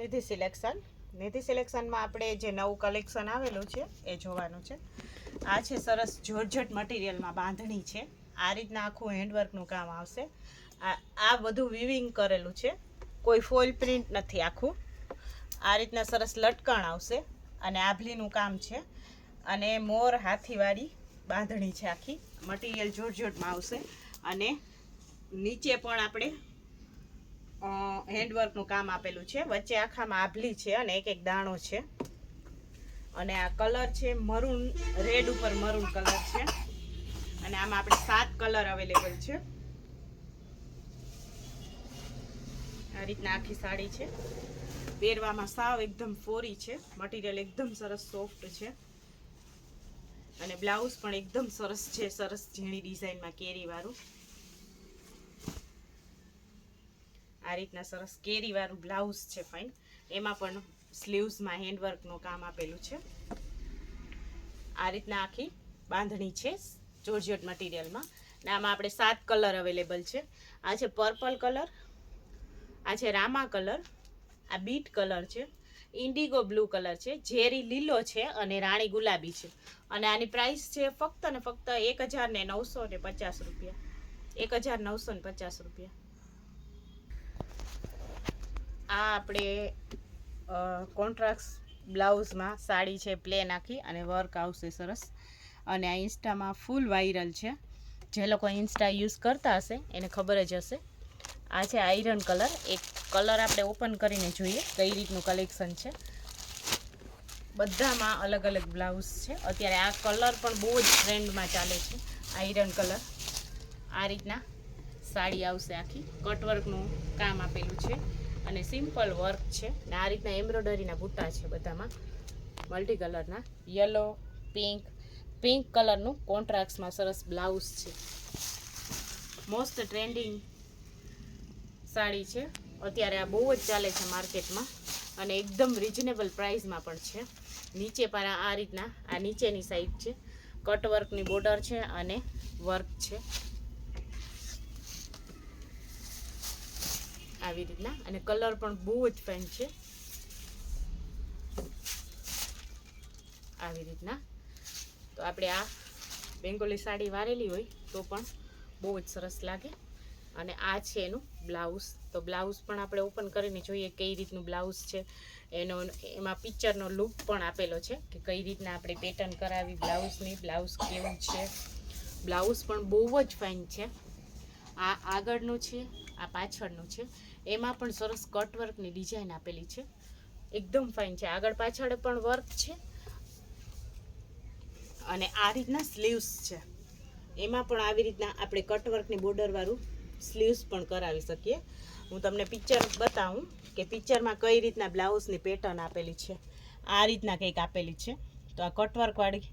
નિધિ સિલેક્શનમાં આપણે જે નવું કલેક્શન આવેલું છે એ જોવાનું છે. આ છે સરસ જોર્જટ મટીરિયલમાં બાંધણી છે. આ રીતના આખું હેન્ડવર્કનું કામ આવશે. આ બધું વિવિંગ કરેલું છે, કોઈ ફોઇલ પ્રિન્ટ નથી. આખું આ રીતના સરસ લટકણ આવશે અને આભલીનું કામ છે અને મોર હાથીવાળી બાંધણી છે. આખી મટીરિયલ જોર્જટમાં આવશે અને નીચે પણ આપણે હેન્ડવર્કનું કામ આપેલું છે. વચ્ચે આખામાં આભલી છે અને એક એક દાણો છે. અને આ કલર છે મરૂન, રેડ ઉપર મરૂન કલર છે અને આમાં આપણે 7 કલર અવેલેબલ છે. આ રીતના આખી સાડી છે. પહેરવામાં સાવ એકદમ ફોરી છે. મટીરિયલ એકદમ સરસ સોફ્ટ છે અને બ્લાઉઝ પણ એકદમ સરસ છે, સરસ ઝીણી ડિઝાઇનમાં કેરીવાળું. આ રીતના સરસ કેરીવાળું બ્લાઉઝ છે ફાઇન. એમાં પણ સ્લીવ્સમાં હેન્ડવર્કનું કામ આપેલું છે. આ રીતના આખી બાંધણી છે જોર્જટ મટીરિયલમાં. ને આમાં આપણે 7 કલર અવેલેબલ છે. આ છે પર્પલ કલર, આ છે રામા કલર, આ બીટ કલર છે, ઇન્ડિગો બ્લુ કલર છે, ઝેરી લીલો છે અને રાણી ગુલાબી છે. અને આની પ્રાઇસ છે ફક્ત ને ફક્ત 1950 રૂપિયા. 1950 રૂપિયા. આ આપણે કોન્ટ્રાસ્ટ બ્લાઉઝમાં સાડી છે પ્લેન આખી અને વર્ક આવશે સરસ. અને આ ઇન્સ્ટામાં ફૂલ વાયરલ છે. જે લોકો ઇન્સ્ટા યુઝ કરતા હશે એને ખબર જ હશે. આ છે આયરન કલર. એક કલર આપણે ઓપન કરીને જોઈએ કઈ રીતનું કલેક્શન છે. બધામાં અલગ અલગ બ્લાઉઝ છે. અત્યારે આ કલર પણ બહુ જ ટ્રેન્ડમાં ચાલે છે, આયરન કલર. આ રીતના સાડી આવશે આખી. કટવર્કનું કામ આપેલું છે અને સિમ્પલ વર્ક છે. ને આ રીતના એમ્બ્રોઇડરીના બૂટા છે બધામાં મલ્ટી કલરના. યલો, પિંક કલરનું કોન્ટ્રાસ્ટમાં સરસ બ્લાઉઝ છે. મોસ્ટ ટ્રેન્ડિંગ સાડી છે અત્યારે. આ બહુ જ ચાલે છે માર્કેટમાં અને એકદમ રિઝનેબલ પ્રાઇસમાં પણ છે. નીચે પણ આ રીતના આ નીચેની સાઈડ છે, કટવર્કની બોર્ડર છે અને વર્ક છે આવી રીતના. અને કલર પણ બહુ જ ફાઇન છે આવી રીતના. તો આપણે આ બેંગોલી સાડી વારેલી હોય તો પણ બહુ જ સરસ લાગે. અને આ છે એનું બ્લાઉઝ. તો બ્લાઉઝ પણ આપણે ઓપન કરીને જોઈએ કઈ રીતનું બ્લાઉઝ છે. એમાં પિક્ચરનો લુક પણ આપેલો છે કે કઈ રીતના આપણે પેટર્ન કરાવી બ્લાઉઝની. બ્લાઉઝ કેવું છે. બ્લાઉઝ પણ બહુ જ ફાઇન છે. આ આગળનું છે, આ પાછળનું છે. એમાં પણ સરસ કટવર્કની ડિઝાઇન આપેલી છે. એકદમ ફાઇન છે. આગળ પાછળ પણ વર્ક છે અને આ રીતના સ્લીવ્સ છે. એમાં પણ આવી રીતના આપણે કટવર્કની બોર્ડરવાળું સ્લીવ્સ પણ કરાવી શકીએ. હું તમને પિક્ચર બતાવું કે પિક્ચરમાં કઈ રીતના બ્લાઉઝની પેટર્ન આપેલી છે. આ રીતના કંઈક આપેલી છે. તો આ કટવર્કવાળી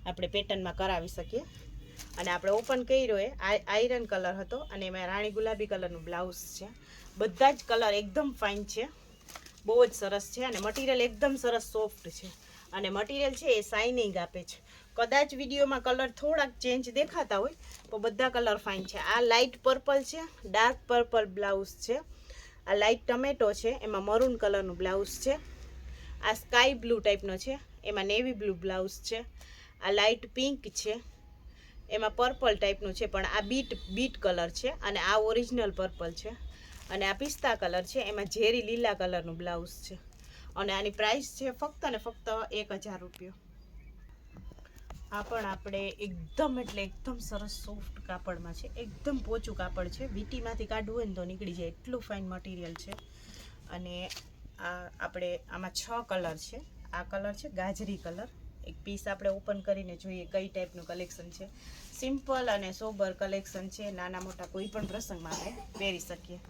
આપણે પેટર્નમાં કરાવી શકીએ. અને આપણે ઓપન કર્યો એ આયરન કલર હતો અને એમાં રાણી ગુલાબી કલરનું બ્લાઉઝ છે. બધા જ કલર એકદમ ફાઇન છે, બહુ જ સરસ છે. અને મટીરિયલ એકદમ સરસ સોફ્ટ છે અને મટીરિયલ છે એ શાઇનિંગ આપે છે. કદાચ વિડીયોમાં કલર થોડાક ચેન્જ દેખાતા હોય તો બધા કલર ફાઇન છે. આ લાઇટ પર્પલ છે, ડાર્ક પર્પલ બ્લાઉઝ છે. આ લાઇટ ટમેટો છે, એમાં મરૂન કલરનું બ્લાઉઝ છે. આ સ્કાય બ્લુ ટાઈપનો છે, એમાં નેવી બ્લુ બ્લાઉઝ છે. આ લાઇટ પિંક છે, એમાં પર્પલ ટાઈપનું છે પણ આ બીટ કલર છે. અને આ ઓરિજિનલ પર્પલ છે. અને આ પિસ્તા કલર છે, એમાં ઝેરી લીલા કલરનું બ્લાઉઝ છે. અને આની પ્રાઇસ છે ફક્ત ને ફક્ત 1000 રૂપિયા. આ પણ આપણે એકદમ એટલે એકદમ સરસ સોફ્ટ કાપડમાં છે. એકદમ પોચું કાપડ છે. વીટીમાંથી કાઢવું હોય ને તો નીકળી જાય એટલું ફાઇન મટીરિયલ છે. અને આ આપણે આમાં 6 કલર છે. આ કલર છે ગાજરી કલર. એક પીસ આપણે ઓપન કરીને જોઈએ કઈ ટાઈપનું કલેક્શન છે. સિમ્પલ અને સોબર કલેક્શન છે. નાના મોટા કોઈ પણ પ્રસંગમાં આપણે પહેરી શકીએ.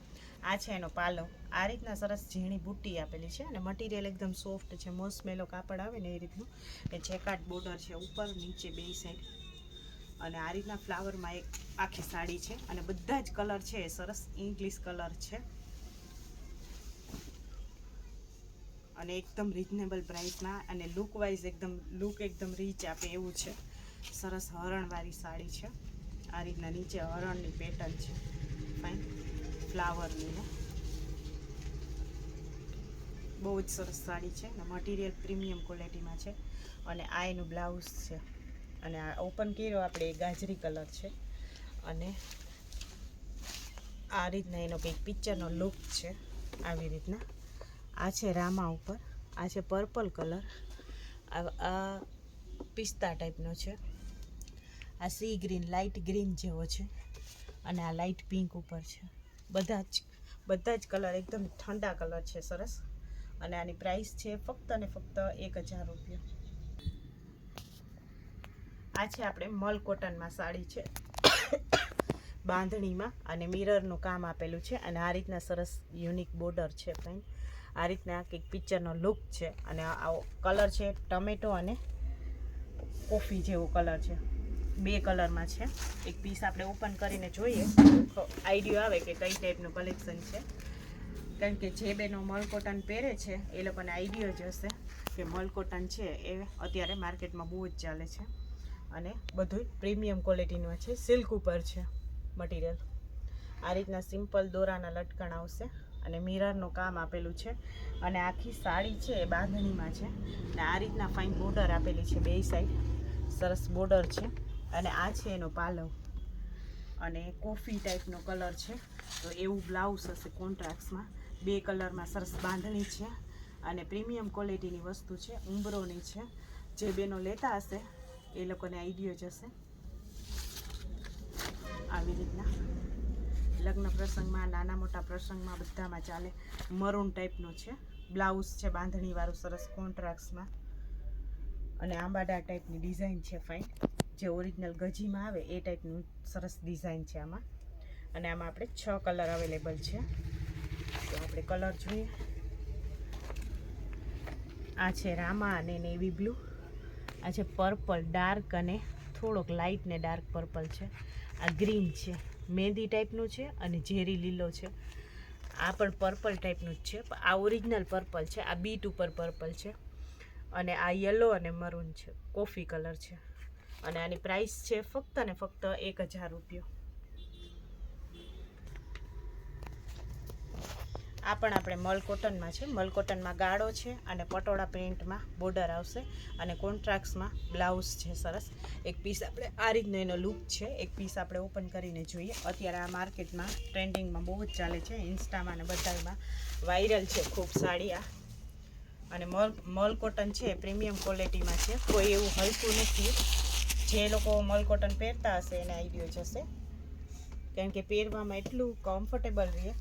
આ છે એનો પાલો. આ રીતના સરસ ઝીણી બુટ્ટી આપેલી છે અને મટીરિયલ એકદમ સોફ્ટ છે. મોસમેલો કાપડ આવે ને એ રીતનું. એ જેકાર્ડ બોર્ડર છે ઉપર નીચે બે સાઈડ. અને આ રીતના ફ્લાવરમાં એક આખી સાડી છે. અને બધા જ કલર છે એ સરસ ઇંગ્લિશ કલર છે અને એકદમ રિઝનેબલ પ્રાઇસમાં. અને લુક વાઇઝ લુક એકદમ રીચ આપે એવું છે. સરસ હરણવાળી સાડી છે. આ રીતના નીચે હરણની પેટર્ન છે ફાઇન ફ્લાવરની. બહુ જ સરસ સાડી છે ને મટીરિયલ પ્રીમિયમ ક્વોલિટીમાં છે. અને આ એનું બ્લાઉઝ છે. અને આ ઓપન કર્યો આપણે ગાજરી કલર છે. અને આ રીતના એનો કંઈક પિક્ચરનો લુક છે. આવી રીતના આ છે રામા ઉપર. આ છે પર્પલ કલર. આ પિસ્તા ટાઈપનો છે. આ સી ગ્રીન લાઇટ ગ્રીન જેવો છે. અને આ લાઇટ પિંક ઉપર છે. બધા જ કલર એકદમ ઠંડા કલર છે, સરસ. અને આની પ્રાઇસ છે ફક્ત અને ફક્ત 1000 રૂપિયા. આ છે આપણે મલ કોટનમાં સાડી છે, બાંધણીમાં, અને મિરરનું કામ આપેલું છે. અને આ રીતના સરસ યુનિક બોર્ડર છે. ફાઇન આ રીતના કંઈક પિક્ચરનો લુક છે. અને આ કલર છે ટમેટો અને કોફી જેવો કલર છે. 2 કલરમાં છે. એક પીસ આપણે ઓપન કરીને જોઈએ તો આઈડિયા આવે કે કઈ ટાઈપનું કલેક્શન છે. કારણ કે જે બેનો મલ કોટન પહેરે છે એ લોકોને આઈડિયા જ હશે કે મલ કોટન છે એ અત્યારે માર્કેટમાં બહુ જ ચાલે છે. અને બધું પ્રીમિયમ ક્વોલિટીનું છે. સિલ્ક ઉપર છે મટીરિયલ. આ રીતના સિમ્પલ દોરાના લટકણ આવશે. અને મિરરનું કામ આપેલું છે. અને આખી સાડી છે એ બાંધણીમાં છે. અને આ રીતના ફાઇન બોર્ડર આપેલી છે 2 સાઈડ. સરસ બોર્ડર છે. અને આ છે એનો પાલવ. અને કોફી ટાઈપનો કલર છે. તો એવું બ્લાઉઝ હશે કોન્ટ્રાસ્ટમાં. 2 કલરમાં સરસ બાંધણી છે. અને પ્રીમિયમ ક્વોલિટીની વસ્તુ છે. ઉંબરોની છે. જે બેનો લેતા હશે એ લોકોને આઈડિયો જ હશે. આવી રીતના લગ્ન પ્રસંગમાં, નાના મોટા પ્રસંગમાં બધામાં ચાલે. મરૂન ટાઈપનો છે. બ્લાઉઝ છે બાંધણીવાળું સરસ કોન્ટ્રાસ્ટમાં. અને આંબાડા ટાઈપની ડિઝાઇન છે ફાઇન. જે ઓરિજિનલ ગજીમાં આવે એ ટાઈપનું સરસ ડિઝાઇન છે આમાં. અને આમાં આપણે 6 કલર અવેલેબલ છે. તો આપણે કલર જોઈએ. આ છે રામા અને નેવી બ્લુ. આ છે પર્પલ ડાર્ક અને થોડોક લાઇટ ને ડાર્ક પર્પલ છે. આ ગ્રીન છે, મહેંદી ટાઈપનું છે. અને ઝેરી લીલો છે. આ પણ પર્પલ ટાઈપનું જ છે. આ ઓરિજિનલ પર્પલ છે. આ બીટ ઉપર પર્પલ છે. અને આ યલો અને મરૂન છે, કોફી કલર છે. અને આની પ્રાઇસ છે ફક્ત ને ફક્ત 1000 રૂપિયા. આ પણ આપણે મલ કોટનમાં છે. મલ કોટનમાં ગાળો છે અને પટોળા પ્રિન્ટમાં બોર્ડર આવશે. અને કોન્ટ્રાસ્ટમાં બ્લાઉઝ છે સરસ. એક પીસ આપણે આ રીતનો એનો લુક છે. એક પીસ આપણે ઓપન કરીને જોઈએ. અત્યારે આ માર્કેટમાં ટ્રેન્ડિંગમાં બહુ જ ચાલે છે. ઇન્સ્ટામાં અને બધામાં વાયરલ છે ખૂબ સાડી આ. અને મલ કોટન છે પ્રીમિયમ ક્વોલિટીમાં છે. કોઈ એવું હલકું નથી. જે લોકો મલ કોટન પહેરતા હશે એને આઈડિયો જશે. કારણ કે પહેરવામાં એટલું કમ્ફર્ટેબલ રહે.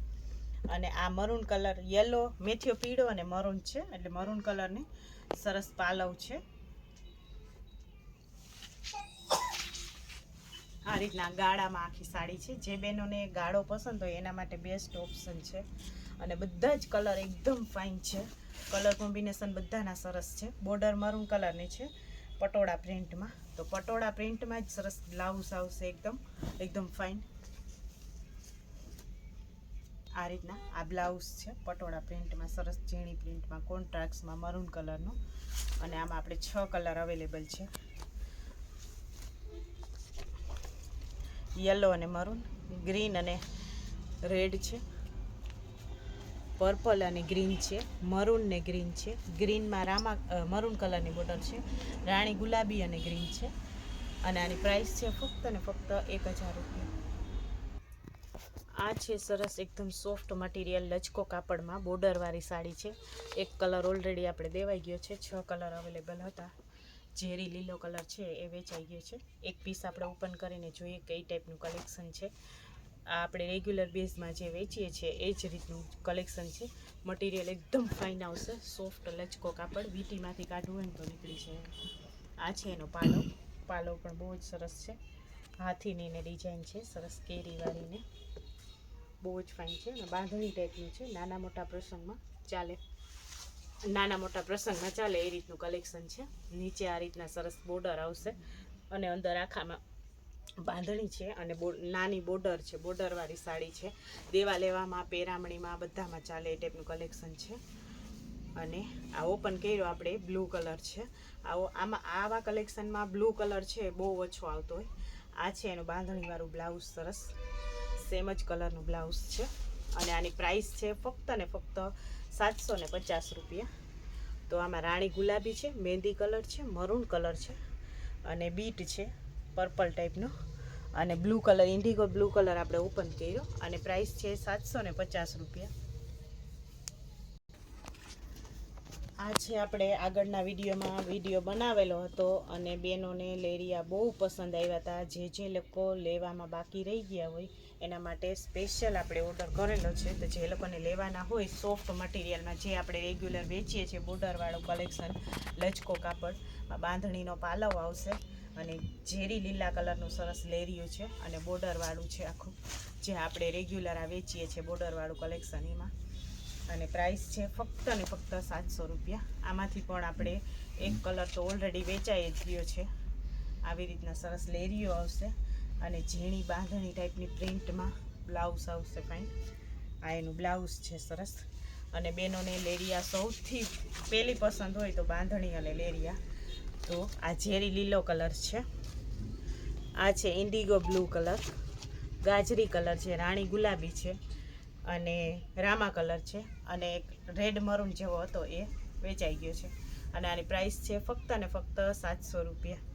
અને આ મરૂન કલર, યલો, મેથીઓ પીળો અને મરૂન છે. એટલે મરૂન કલરની સરસ પાલવ છે. આ રીતના ગાળામાં આખી સાડી છે. જે બહેનોને ગાળો પસંદ હોય એના માટે બેસ્ટ ઓપ્શન છે. અને બધા જ કલર એકદમ ફાઇન છે. કલર કોમ્બિનેશન બધાના સરસ છે. બોર્ડર મરૂન કલરની છે પટોળા પ્રિન્ટમાં. તો પટોળા પ્રિન્ટમાં જ સરસ બ્લાઉઝ આવશે એકદમ ફાઇન. આ રીતના આ બ્લાઉઝ છે પટોળા પ્રિન્ટમાં સરસ ઝીણી પ્રિન્ટમાં કોન્ટ્રાસ્ટમાં મરૂન કલરનો. અને આમાં આપણે 6 કલર અવેલેબલ છે. યલો અને મરૂન, ગ્રીન અને રેડ છે, પર્પલ અને ગ્રીન છે, મરૂન ને ગ્રીન છે. ગ્રીનમાં મરૂન કલરની બોર્ડર છે. રાણી ગુલાબી અને ગ્રીન છે. અને આની પ્રાઇસ છે ફક્ત ને ફક્ત 1000 રૂપિયા. આ છે સરસ એકદમ સોફ્ટ મટીરિયલ લચકો કાપડમાં બોર્ડરવાળી સાડી છે. એક કલર ઓલરેડી આપણે દેવાઈ ગયો છે. 6 કલર અવેલેબલ હતા. ઝેરી લીલો કલર છે એ વેચાઈ ગયો છે. એક પીસ આપણે ઓપન કરીને જોઈએ કઈ ટાઈપનું કલેક્શન છે. આ આપણે રેગ્યુલર બેઝમાં જે વેચીએ છીએ એ જ રીતનું કલેક્શન છે. મટીરિયલ એકદમ ફાઇન આવશે. સોફ્ટ લચકો કાપડ, વીટીમાંથી કાઢવું હોય ને તો નીકળી જાય. આ છે એનો પાલવ. પાલવ પણ બહુ જ સરસ છે. હાથીની ને ડિઝાઇન છે સરસ કેરીવાળીને. બહુ જ ફાઇન છે. અને બાંધણી ટાઈપનું છે. નાના મોટા પ્રસંગમાં ચાલે એ રીતનું કલેક્શન છે. નીચે આ રીતના સરસ બોર્ડર આવશે. અને અંદર આખામાં બાંધણી છે. અને નાની બોર્ડર છે. બોર્ડરવાળી સાડી છે. દેવા લેવામાં, પેરામણીમાં બધામાં ચાલે એ ટાઈપનું કલેક્શન છે. અને આ ઓપન કર્યો આપણે બ્લુ કલર છે. આવા કલેક્શનમાં બ્લુ કલર છે બહુ ઓછો આવતો હોય. આ છે એનું બાંધણીવાળું બ્લાઉઝ સરસ સેમ જ કલરનું બ્લાઉઝ છે. અને આની પ્રાઇસ છે ફક્ત ને ફક્ત 750 રૂપિયા. તો આમાં રાણી ગુલાબી છે, મહેંદી કલર છે, મરૂન કલર છે અને બીટ છે પર્પલ ટાઈપનો, અને blue colour, Indigo blue colour આપણે ઓપન કર્યો અને પ્રાઇસ છે 750 રૂપિયા. આ છે આપણે આગળના વિડીયો બનાવેલો હતો અને બેનોને લેરિયા બહુ પસંદ આવ્યા હતા. જે લોકો લેવામાં બાકી રહી ગયા હોય એના માટે સ્પેશિયલ આપણે ઓર્ડર કરેલો છે. તો જે લોકોને લેવાના હોય સોફ્ટ મટીરિયલમાં, જે આપણે રેગ્યુલર વેચીએ છીએ, બોર્ડરવાળું કલેક્શન, લચકો કાપડ, બાંધણીનો પાલવ આવશે અને ઝેરી લીલા કલરનું સરસ લેરિયું છે અને બોર્ડરવાળું છે આખું, જે આપણે રેગ્યુલર આ વેચીએ છીએ બોર્ડરવાળું કલેક્શન એમાં. અને પ્રાઇસ છે ફક્ત ને ફક્ત 700 રૂપિયા. આમાંથી પણ આપણે એક કલર તો ઓલરેડી વેચાઈ જ ગયો છે. આવી રીતના સરસ લેરીઓ આવશે અને ઝીણી બાંધણી ટાઈપની પ્રિન્ટમાં બ્લાઉઝ આવશે. ફાઇન, આ એનું બ્લાઉઝ છે સરસ. અને બેનોને લેરિયા સૌથી પહેલી પસંદ હોય તો બાંધણી અને લેરિયા. તો આ ઝેરી લીલો કલર છે, આ છે ઇન્ડિગો બ્લુ કલર, ગાજરી કલર છે, રાણી ગુલાબી છે અને રામા કલર છે, અને એક રેડ મરૂન જેવો હતો એ વેચાઈ ગયો છે. અને આની પ્રાઇસ છે ફક્ત ને ફક્ત 700 રૂપિયા.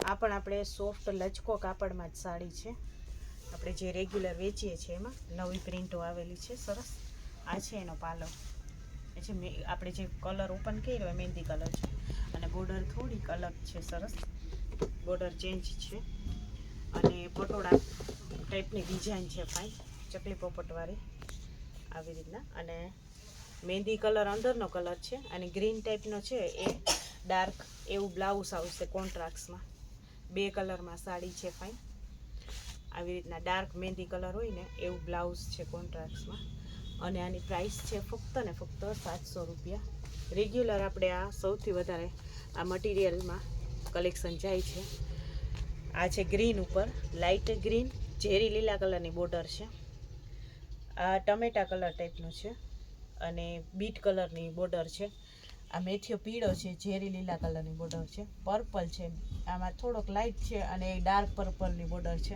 આ પણ આપણે સોફ્ટ લચકો કાપડમાં જ સાડી છે, આપણે જે રેગ્યુલર વેચીએ છીએ એમાં નવી પ્રિન્ટો આવેલી છે સરસ. આ છે એનો પાલવ, એ છે આપણે જે કલર ઓપન કર્યો મહેંદી કલર છે અને બોર્ડર થોડીક અલગ છે સરસ, બોર્ડર ચેન્જ છે અને પટોળા ટાઈપની ડિઝાઇન છે. ફાઇન, ચકલી પોપટવાળી આવી રીતના. અને મહેંદી કલર અંદરનો કલર છે અને ગ્રીન ટાઈપનો છે એ ડાર્ક એવું બ્લાઉઝ આવશે કોન્ટ્રાક્ટ્સમાં. બે કલરમાં સાડી છે. ફાઇન, આવી રીતના ડાર્ક મહેંદી કલર હોય ને એવું બ્લાઉઝ છે કોન્ટ્રાક્ટ્સમાં. અને આની પ્રાઇસ છે ફક્ત ને ફક્ત 700 રૂપિયા. રેગ્યુલર આપણે આ સૌથી વધારે આ મટીરિયલમાં કલેક્શન જાય છે. આ છે ગ્રીન ઉપર, લાઇટ ગ્રીન ઝેરી લીલા કલરની બોર્ડર છે. આ ટમેટા કલર ટાઈપનું છે અને બીટ કલરની બોર્ડર છે. આ મેથીઓ પીળો છે, ઝેરી લીલા કલરની બોર્ડર છે. પર્પલ છે, આમાં થોડોક લાઇટ છે અને ડાર્ક પર્પલની બોર્ડર છે.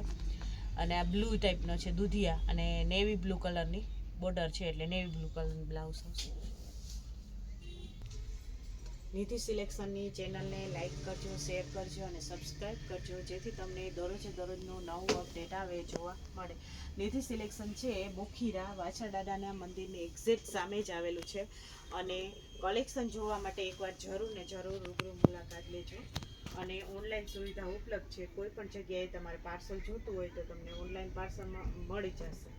અને આ બ્લુ ટાઈપનો છે દૂધિયા, અને નેવી બ્લુ કલરની બોર્ડર છે, એટલે નેવી બ્લુ કલરની બ્લાઉઝ આવશે. નિધિ સિલેક્શનની ચેનલને લાઇક કરજો, શેર કરજો અને સબસ્ક્રાઈબ કરજો, જેથી તમને દરરોજે દરરોજનું નવું અપડેટ આવે જોવા મળે. નિધિ સિલેક્શન છે એ બોખીરા વાછરદાદાના મંદિરની એક્ઝેક્ટ સામે જ આવેલું છે. અને કલેક્શન જોવા માટે એકવાર જરૂર ને જરૂર રૂબરૂ મુલાકાત લેજો. અને ઓનલાઈન સુવિધા ઉપલબ્ધ છે. કોઈ પણ જગ્યાએ તમારે પાર્સલ જોતું હોય તો તમને ઓનલાઈન પાર્સલમાં મળી જશે.